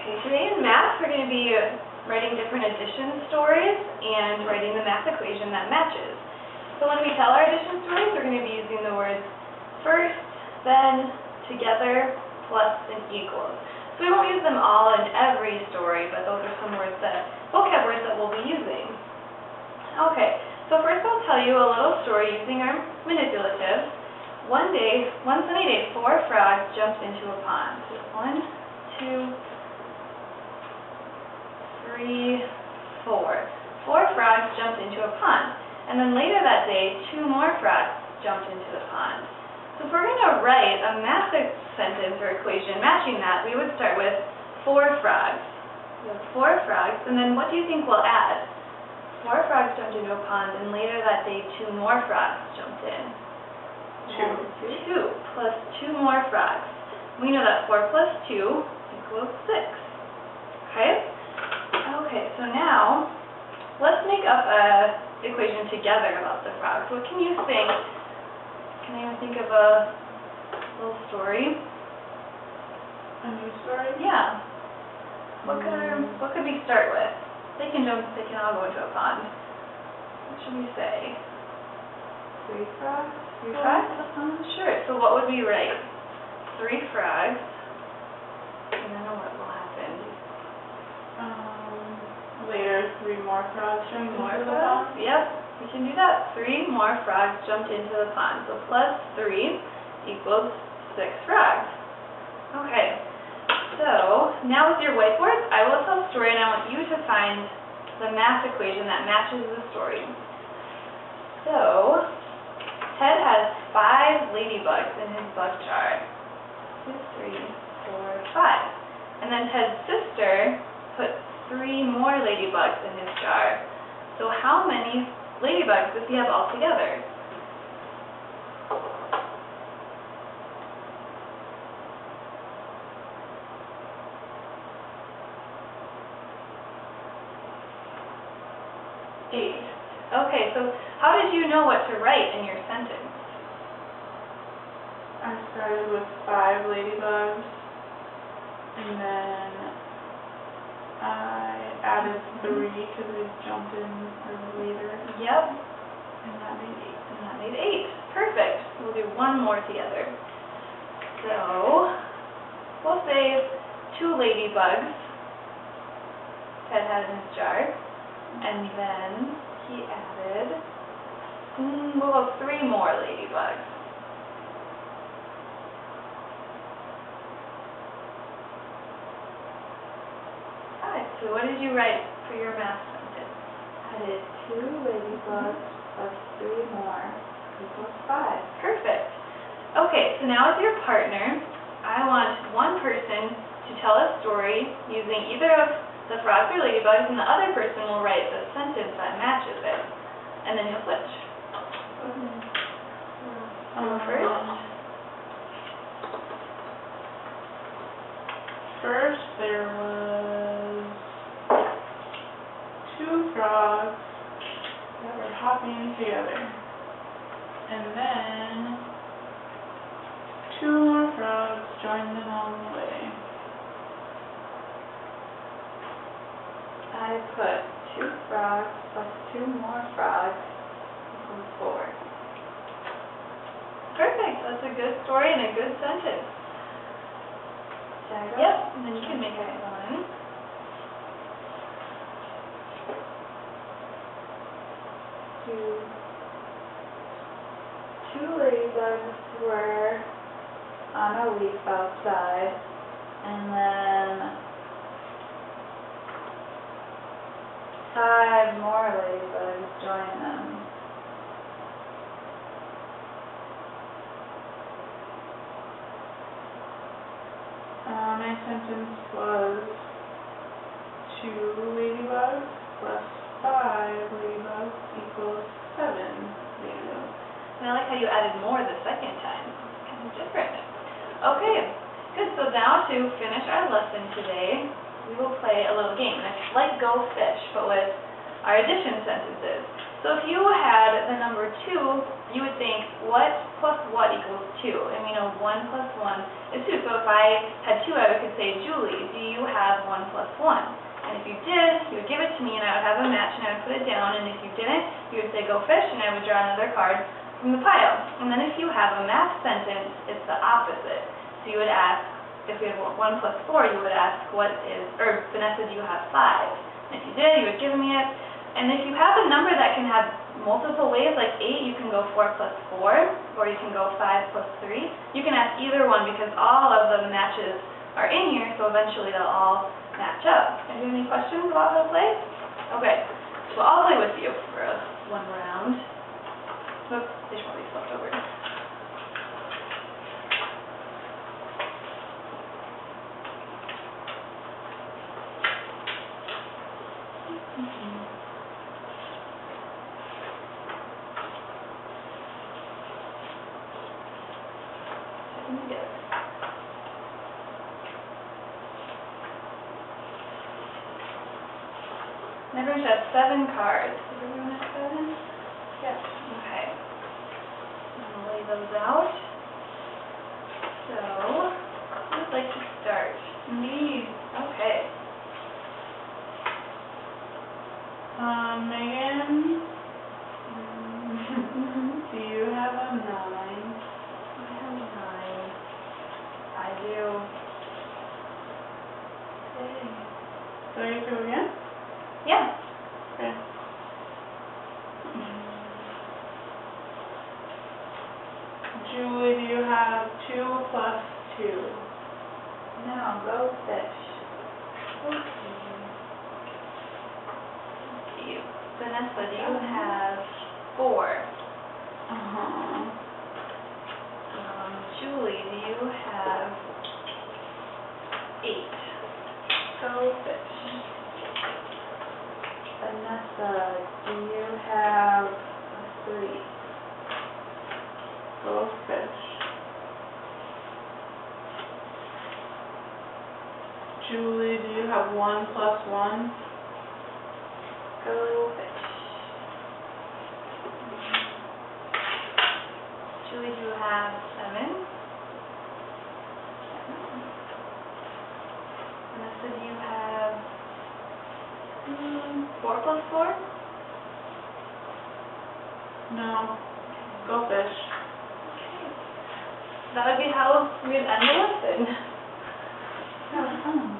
Okay, today in math we're going to be writing different addition stories and writing the math equation that matches. So when we tell our addition stories, we're going to be using the words first, then, together, plus, and equals. So we won't use them all in every story, but those are some words vocab words that we'll be using. Okay, so first I'll tell you a little story using our manipulative. One sunny day, 4 frogs jumped into a pond. 1, 2, 3, 4. 4 frogs jumped into a pond. And then later that day, 2 more frogs jumped into the pond. So if we're going to write a math sentence or equation matching that, we would start with 4 frogs. We have 4 frogs, and then what do you think we'll add? 4 frogs jumped into a pond, and later that day, 2 more frogs jumped in. 2 plus 2 more frogs. We know that 4 plus 2 equals 6. Okay? Okay, so now let's make up a equation together about the frogs. What can you think? Can anyone think of a little story? A new story? Yeah. What could we start with? They can all go into a pond. What should we say? 3 frogs? 3 frogs? Sure. So what would we write? 3 frogs. And then what will happen? Later, 3 more frogs jumped into the pond? Yep, we can do that. 3 more frogs jumped into the pond. So plus 3 equals 6 frogs. Okay, so now with your whiteboards, I will tell a story and I want you to find the math equation that matches the story. So, Ted has 5 ladybugs in his bug jar. 2, 3, 4, 5. And then Ted's sister put 3 more ladybugs in his jar. So how many ladybugs does he have altogether? Eight. Okay, so how did you know what to write in your sentence? I started with 5 ladybugs, and then I added 3 because they jumped in later. Yep. And that made 8. And that made 8. Perfect. We'll do one more together. So, we'll say 2 ladybugs Ted had in his jar. And then he added, we'll go 3 more ladybugs. So what did you write for your math sentence? I did 2 ladybugs plus 3 more equals 5. Perfect. Okay, so now with your partner, I want one person to tell a story using either of the frogs or ladybugs, and the other person will write the sentence that matches it. And then you'll switch. First? First, there was 2 frogs that were hopping together. And then 2 more frogs joined them along the way. I put 2 frogs plus 2 more frogs equals 4. Perfect. That's a good story and a good sentence. Yep, and then you can make it one. Two ladybugs were on a leaf outside, and then 5 more ladybugs joined them. My sentence was 2 ladybugs plus 5 ladybugs equals 7 ladybugs. And I like how you added more the second time. It's kind of different. Okay, good. So now to finish our lesson today, we will play a little game. It's like Go Fish, but with our addition sentences. So if you had the number 2, you would think, what plus what equals 2? And we know 1 plus 1 is 2. So if I had 2, I could say, Julie, do you have 1 plus 1? And if you did, you would give it to me, and I would have a match, and I would put it down. And if you didn't, you would say, go fish, and I would draw another card from the pile. And then if you have a math sentence, it's the opposite. So you would ask, if we have 1 plus 4, you would ask, Vanessa, do you have 5? And if you did, you would give me it. And if you have a number that can have multiple ways, like 8, you can go 4 plus 4, or you can go 5 plus 3. You can ask either one because all of the matches are in here, so eventually they'll all match up. Do you have any questions about how to play? Okay, so I'll play with you for one round. Oops, there's probably left over. Everyone should have 7 cards. Does everyone have 7? Yes. Okay. I'm going to lay those out. So, who would like to start? Me. Okay. Megan, do you have a 9? I have 9. I do. Okay. So you go again? Yeah. Okay. Julie, do you have 2 plus 2? Now, go fish. Okay. Vanessa, do you have 4? Uh-huh. Julie, do you have 8? Go fish. Vanessa, do you have 3? Go fish. Julie, do you have 1 plus 1? Go fish. Julie, do you have 7? Vanessa, do you have 4 plus 4? No. Go fish. That would be how we would end the lesson. That was fun.